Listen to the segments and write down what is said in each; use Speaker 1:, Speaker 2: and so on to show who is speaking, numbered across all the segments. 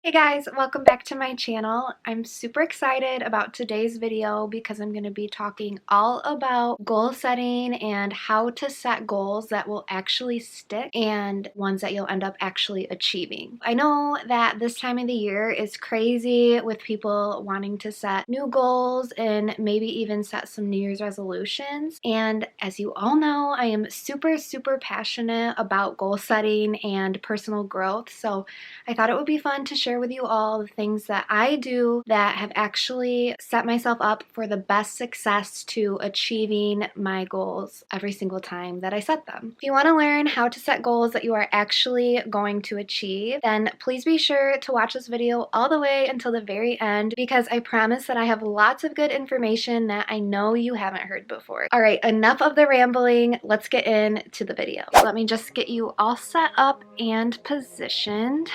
Speaker 1: Hey guys, welcome back to my channel. I'm super excited about today's video because I'm going to be talking all about goal setting and how to set goals that will actually stick and ones that you'll end up actually achieving. I know that this time of the year is crazy with people wanting to set new goals and maybe even set some New Year's resolutions. And as you all know, I am super passionate about goal setting and personal growth. So I thought it would be fun to share with you all the things that I do that have actually set myself up for the best success to achieving my goals every single time that I set them. If you want to learn how to set goals that you are actually going to achieve, then please be sure to watch this video all the way until the very end because I promise that I have lots of good information that I know you haven't heard before. All right, enough of the rambling. Let's get into the video. Let me just get you all set up and positioned.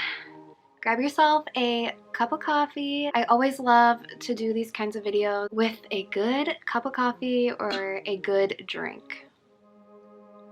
Speaker 1: Grab yourself a cup of coffee. I always love to do these kinds of videos with a good cup of coffee or a good drink.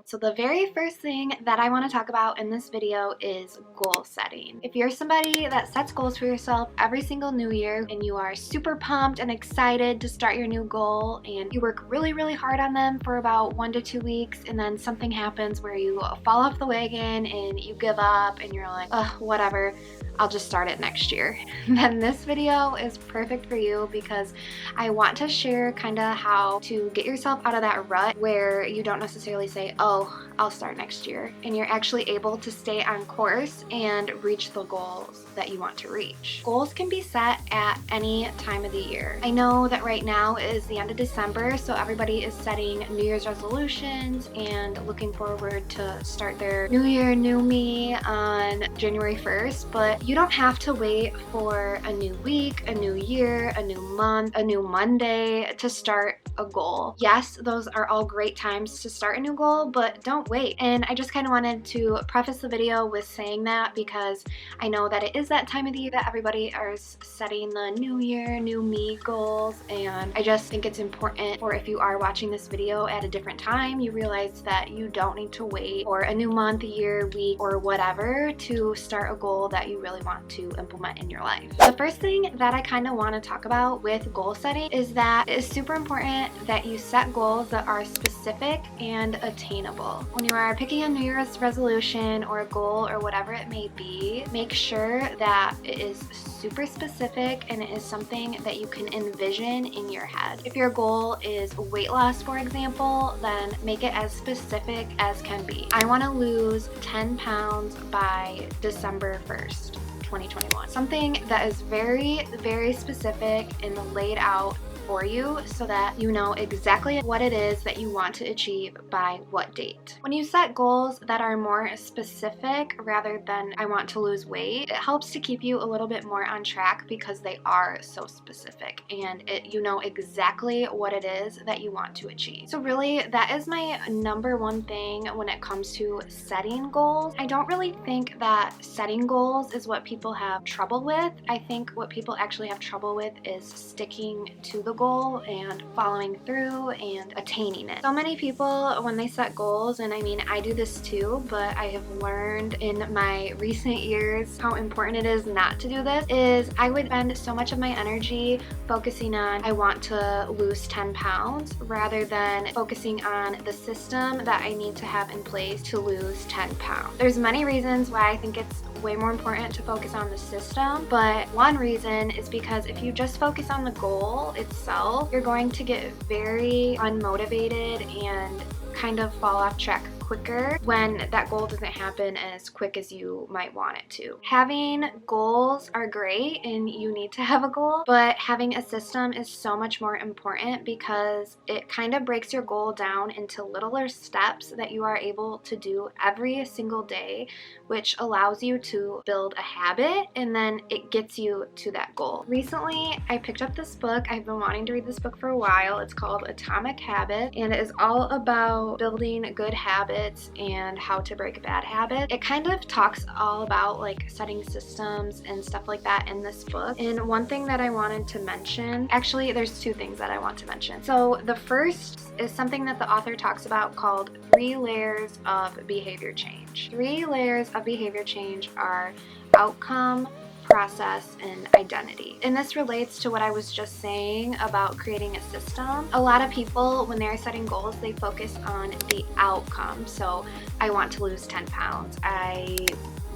Speaker 1: So the very first thing that I want to talk about in this video is goal setting. If you're somebody that sets goals for yourself every single new year and you are super pumped and excited to start your new goal and you work really hard on them for about 1 to 2 weeks and then something happens where you fall off the wagon and you give up and you're like, oh, whatever, I'll just start it next year, then this video is perfect for you because I want to share kind of how to get yourself out of that rut where you don't necessarily say, oh, I'll start next year, and you're actually able to stay on course and reach the goals that you want to reach. Goals can be set at any time of the year. I know that right now is the end of December, so everybody is setting New Year's resolutions and looking forward to start their New Year, New Me on January 1st, but you don't have to wait for a new week, a new year, a new month, a new Monday to start a goal. Yes, those are all great times to start a new goal, but don't wait. And I just kind of wanted to preface the video with saying that because I know that it is that time of the year that everybody is setting the new year, new me goals, and I just think it's important for if you are watching this video at a different time, you realize that you don't need to wait for a new month, year, week, or whatever to start a goal that you really want to implement in your life. The first thing that I kind of want to talk about with goal setting is that it is super important that you set goals that are specific and attainable. When you are picking a New Year's resolution or a goal or whatever it may be, make sure that it is super specific and it is something that you can envision in your head. If your goal is weight loss, for example, then make it as specific as can be. I want to lose 10 pounds by December 1st. 2021. Something that is very specific and laid out for you so that you know exactly what it is that you want to achieve by what date. When you set goals that are more specific rather than I want to lose weight, it helps to keep you a little bit more on track because they are so specific and you know exactly what it is that you want to achieve. So really, that is my number one thing when it comes to setting goals. I don't really think that setting goals is what people have trouble with. I think what people actually have trouble with is sticking to the goal and following through and attaining it. So many people, when they set goals, and I mean I do this too, but I have learned in my recent years how important it is not to do this, is I would spend so much of my energy focusing on I want to lose 10 pounds rather than focusing on the system that I need to have in place to lose 10 pounds. There's many reasons why I think it's way more important to focus on the system, but one reason is because if you just focus on the goal itself, you're going to get very unmotivated and kind of fall off track quicker when that goal doesn't happen as quick as you might want it to. Having goals are great and you need to have a goal, but having a system is so much more important because it kind of breaks your goal down into littler steps that you are able to do every single day, which allows you to build a habit and then it gets you to that goal. Recently, I picked up this book. I've been wanting to read this book for a while. It's called Atomic Habits and it is all about building good habits and how to break a bad habit. It kind of talks all about like setting systems and stuff like that in this book. And one thing that I wanted to mention, actually there's two things that I want to mention. So the first is something that the author talks about called 3 layers of behavior change. 3 layers of behavior change are outcome, process, and identity. And this relates to what I was just saying about creating a system. A lot of people, when they're setting goals, they focus on the outcome. So I want to lose 10 pounds. I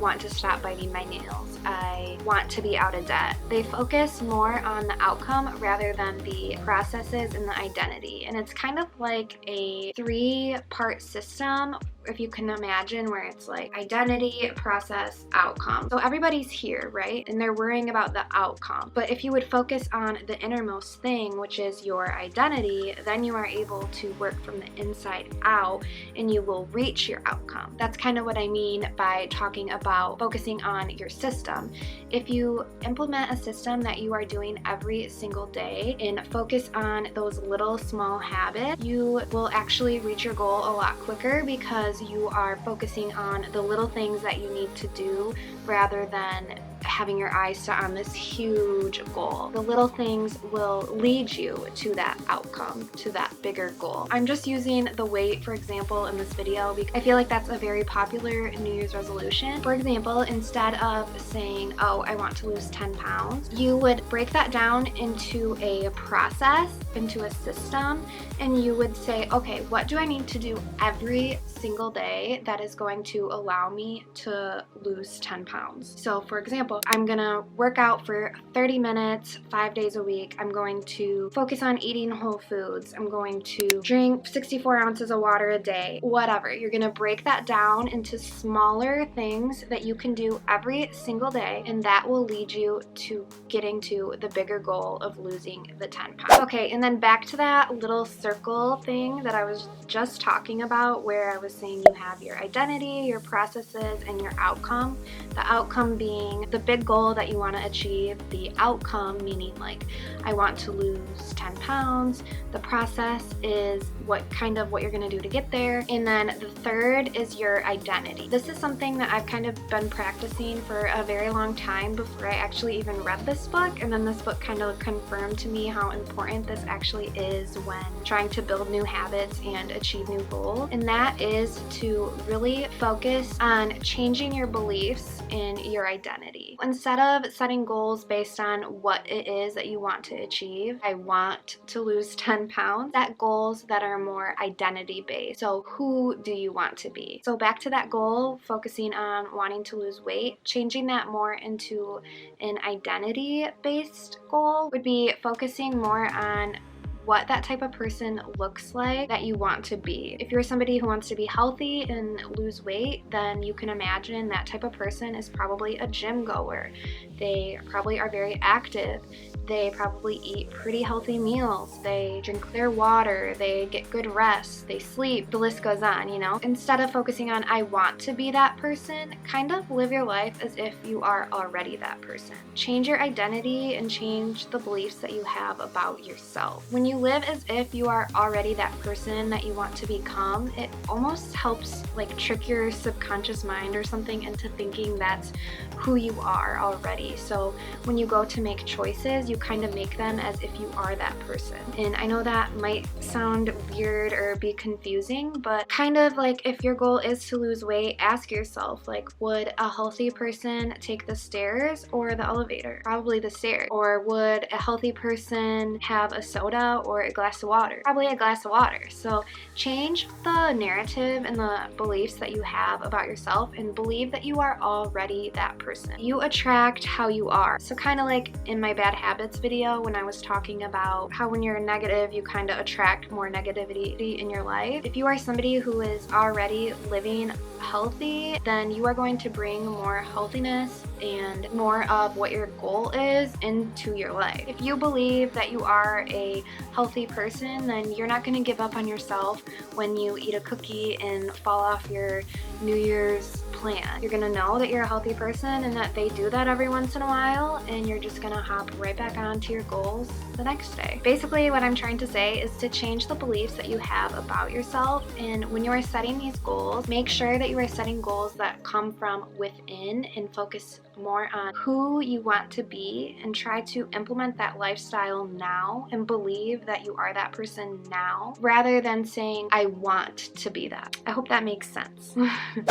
Speaker 1: want to stop biting my nails. I want to be out of debt. They focus more on the outcome rather than the processes and the identity. And it's kind of like a 3-part system, if you can imagine, where it's like identity, process, outcome. So everybody's here, right? And they're worrying about the outcome. But if you would focus on the innermost thing, which is your identity, then you are able to work from the inside out and you will reach your outcome. That's kind of what I mean by talking about focusing on your system. If you implement a system that you are doing every single day and focus on those little small habits, you will actually reach your goal a lot quicker because you are focusing on the little things that you need to do rather than having your eyes set on this huge goal. The little things will lead you to that outcome, to that bigger goal. I'm just using the weight, for example, in this video because I feel like that's a very popular New Year's resolution. For example, instead of saying, oh, I want to lose 10 pounds, you would break that down into a process, into a system, and you would say, okay, what do I need to do every single day that is going to allow me to lose 10 pounds? So for example, I'm gonna work out for 30 minutes, 5 days a week. I'm going to focus on eating whole foods. I'm going to drink 64 ounces of water a day, whatever. You're gonna break that down into smaller things that you can do every single day, and that will lead you to getting to the bigger goal of losing the 10 pounds. Okay, and then back to that little circle thing that I was just talking about, where I was saying you have your identity, your processes, and your outcome. The outcome being the big goal that you want to achieve, the outcome meaning like I want to lose 10 pounds. The process is what you're going to do to get there. And then the third is your identity. This is something that I've kind of been practicing for a very long time before I actually even read this book, and then this book kind of confirmed to me how important this actually is when trying to build new habits and achieve new goals. And that is to really focus on changing your beliefs in your identity. Instead of setting goals based on what it is that you want to achieve, I want to lose 10 pounds, set goals that are more identity based. So who do you want to be? So back to that goal, focusing on wanting to lose weight, changing that more into an identity based goal would be focusing more on what that type of person looks like that you want to be. If you're somebody who wants to be healthy and lose weight, then you can imagine that type of person is probably a gym goer. They probably are very active. They probably eat pretty healthy meals. They drink their water. They get good rest. They sleep. The list goes on, you know? Instead of focusing on, I want to be that person, kind of live your life as if you are already that person. Change your identity and change the beliefs that you have about yourself. When you live as if you are already that person that you want to become, it almost helps like trick your subconscious mind or something into thinking that's who you are already. So when you go to make choices, you kind of make them as if you are that person. And I know that might sound weird or be confusing, but kind of like if your goal is to lose weight, ask yourself, like, would a healthy person take the stairs or the elevator? Probably the stairs. Or would a healthy person have a soda or a glass of water? Probably a glass of water. So change the narrative and the beliefs that you have about yourself and believe that you are already that person. You attract how you are. So kind of like in my bad habits video when I was talking about how when you're negative, you kind of attract more negativity in your life. If you are somebody who is already living healthy, then you are going to bring more healthiness and more of what your goal is into your life. If you believe that you are a healthy person, then you're not going to give up on yourself when you eat a cookie and fall off your New Year's plan. You're going to know that you're a healthy person and that they do that every once in a while, and you're just going to hop right back onto your goals the next day. Basically, what I'm trying to say is to change the beliefs that you have about yourself, and when you are setting these goals, make sure that you are setting goals that come from within and focus more on who you want to be and try to implement that lifestyle now and believe that you are that person now rather than saying, I want to be that. I hope that makes sense.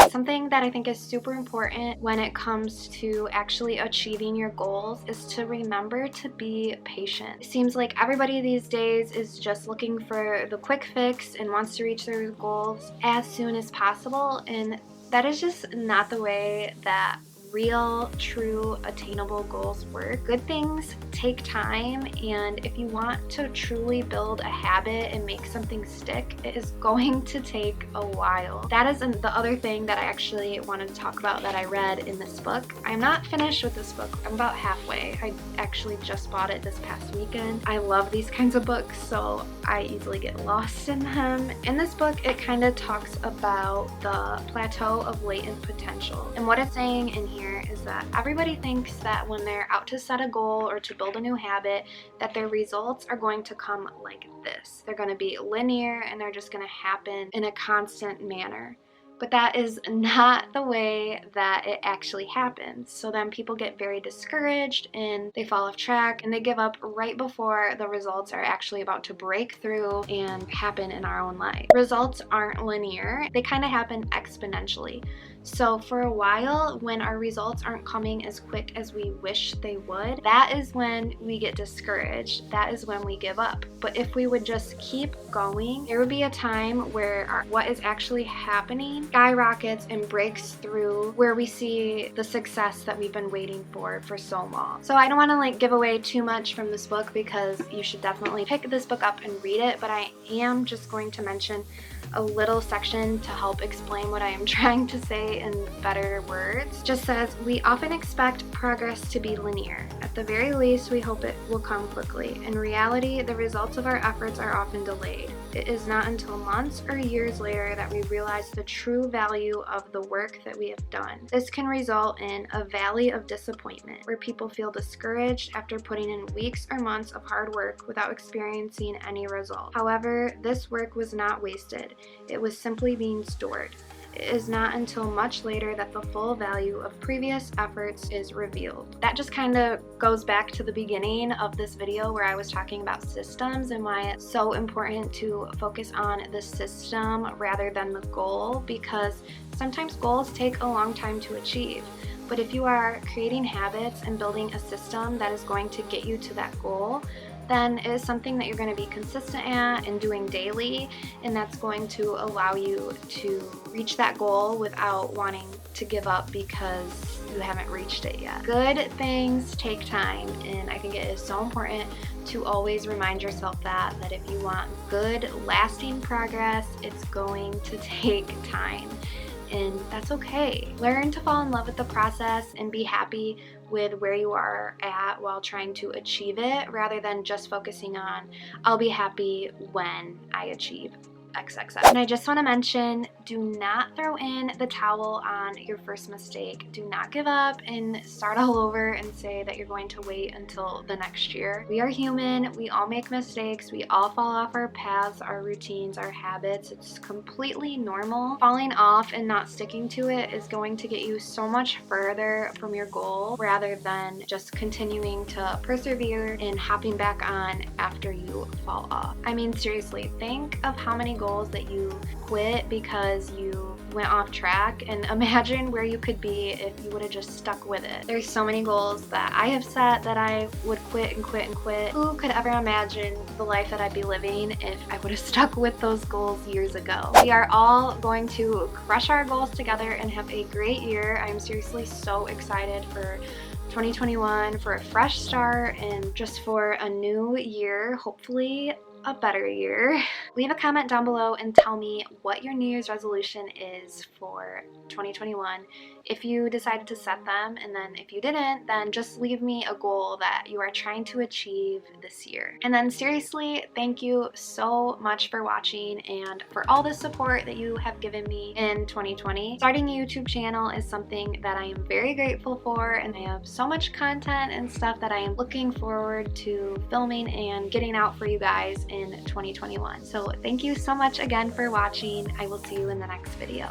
Speaker 1: Something that I think is super important when it comes to actually achieving your goals is to remember to be patient. It seems like everybody these days is just looking for the quick fix and wants to reach their goals as soon as possible, and that is just not the way that real, true, attainable goals work. Good things take time, and if you want to truly build a habit and make something stick, it is going to take a while. That is the other thing that I actually wanted to talk about that I read in this book. I'm not finished with this book. I'm about halfway. I actually just bought it this past weekend. I love these kinds of books, so I easily get lost in them. In this book, it kind of talks about the plateau of latent potential. And what it's saying in here is that everybody thinks that when they're out to set a goal or to build a new habit, that their results are going to come like this. They're going to be linear and they're just going to happen in a constant manner. But that is not the way that it actually happens. So then people get very discouraged and they fall off track and they give up right before the results are actually about to break through and happen in our own life. Results aren't linear. They kind of happen exponentially. So for a while, when our results aren't coming as quick as we wish they would, that is when we get discouraged. That is when we give up. But if we would just keep going, there would be a time where what is actually happening skyrockets and breaks through, where we see the success that we've been waiting for so long. So I don't want to give away too much from this book, because you should definitely pick this book up and read it, but I am just going to mention a little section to help explain what I am trying to say in better words. Just says, we often expect progress to be linear. At the very least, we hope it will come quickly. In reality, the results of our efforts are often delayed. It is not until months or years later that we realize the true value of the work that we have done. This can result in a valley of disappointment, where people feel discouraged after putting in weeks or months of hard work without experiencing any result. However, this work was not wasted. It was simply being stored. It is not until much later that the full value of previous efforts is revealed. That just kind of goes back to the beginning of this video where I was talking about systems and why it's so important to focus on the system rather than the goal, because sometimes goals take a long time to achieve. But if you are creating habits and building a system that is going to get you to that goal, then it is something that you're going to be consistent at and doing daily, and that's going to allow you to reach that goal without wanting to give up because you haven't reached it yet. Good things take time, and I think it is so important to always remind yourself that if you want good, lasting progress, it's going to take time. And that's okay. Learn to fall in love with the process and be happy with where you are at while trying to achieve it, rather than just focusing on, I'll be happy when I achieve XXX. And I just want to mention, do not throw in the towel on your first mistake. Do not give up and start all over and say that you're going to wait until the next year. We are human. We all make mistakes. We all fall off our paths, our routines, our habits. It's completely normal. Falling off and not sticking to it is going to get you so much further from your goal, rather than just continuing to persevere and hopping back on after you fall off. I mean, seriously, think of how many goals that you quit because you went off track, and imagine where you could be if you would have just stuck with it. There's so many goals that I have set that I would quit and quit and quit. Who could ever imagine the life that I'd be living if I would have stuck with those goals years ago? We are all going to crush our goals together and have a great year. I'm seriously so excited for 2021, for a fresh start and just for a new year, hopefully a better year. Leave a comment down below and tell me what your New Year's resolution is for 2021. If you decided to set them, and then if you didn't, then just leave me a goal that you are trying to achieve this year. And then seriously, thank you so much for watching and for all the support that you have given me in 2020. Starting a YouTube channel is something that I am very grateful for, and I have so much content and stuff that I am looking forward to filming and getting out for you guys in 2021. So thank you so much again for watching. I will see you in the next video.